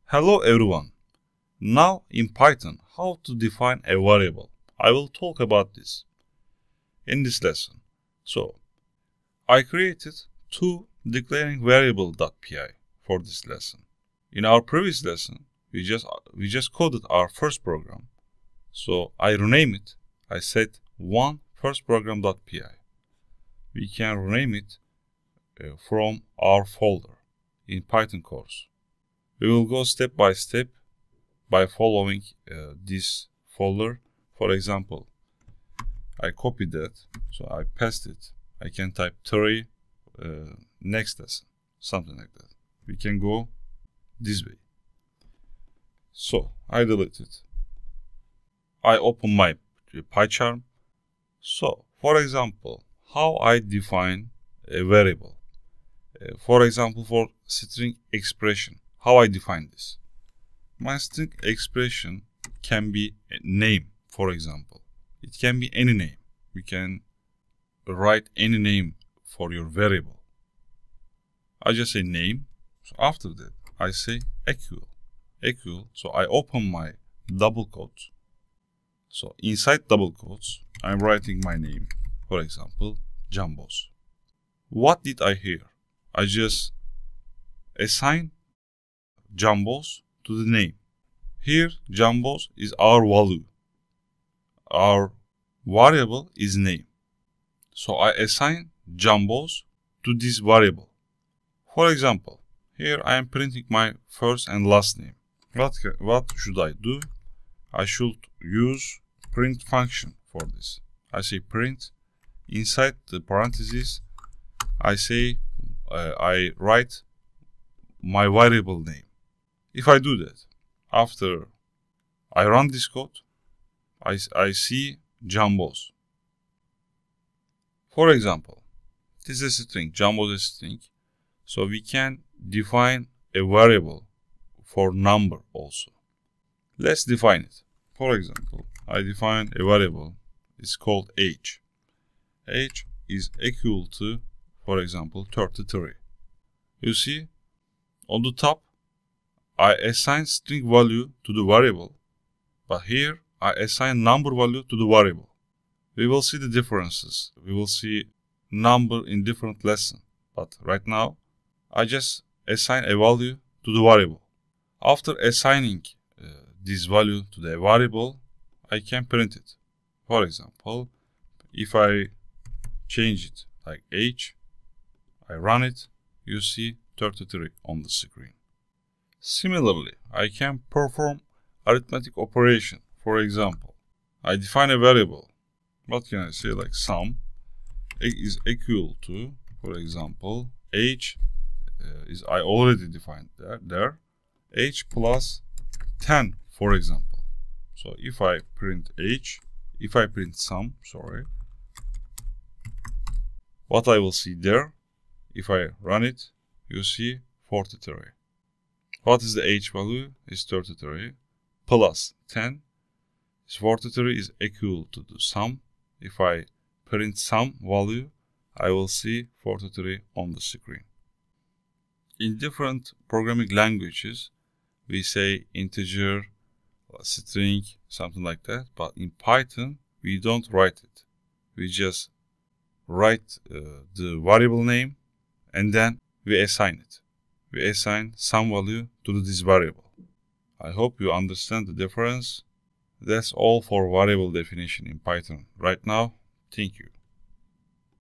Hello everyone. Now in Python, how to define a variable. I will talk about this in this lesson. So, I created two declaring variable.py for this lesson. In our previous lesson, we just coded our first program. So I rename it. I said one first program.py. We can rename it from our folder in Python course. We will go step by step by following this folder. For example, I copied that, so I paste it. I can type 3 next lesson, something like that. We can go this way. So I delete it. I open my PyCharm. So, for example, how I define a variable. For example, for string expression, how I define this. My string expression can be a name, for example. It can be any name. We can write any name for your variable. I just say name. So after that, I say equal. So I open my double quotes. So inside double quotes, I'm writing my name. For example, Jambos. What did I hear? I just assign Jambos to the name. Here, Jambos is our value. Our variable is name. So I assign Jambos to this variable. For example, here I am printing my first and last name. What should I do? I should use print function for this. I say print. Inside the parentheses, I say I write my variable name. If I do that, after I run this code, I see Jambos. For example, this is a string, Jambos is a string. So we can define a variable for number also. Let's define it. For example, I define a variable. It's called age. Age is equal to, for example, 33. You see, on the top, I assign string value to the variable, but here I assign number value to the variable. We will see the differences. We will see number in different lessons, but right now, I just assign a value to the variable. After assigning this value to the variable, I can print it. For example, if I change it like age, I run it, you see 33 on the screen. Similarly, I can perform arithmetic operation. For example, I define a variable. What can I say? Like sum is equal to, for example, age is I already defined there age plus 10, for example. So if I print age, if I print sum, what I will see there, if I run it, you see 43. What is the age value? Is 33 plus 10 is 43 is equal to the sum. If I print sum value, I will see 43 on the screen. In different programming languages, we say integer, string, something like that. But in Python, we don't write it. We just write the variable name and then we assign it. We assign some value to this variable. I hope you understand the difference. That's all for variable definition in Python right now. Thank you.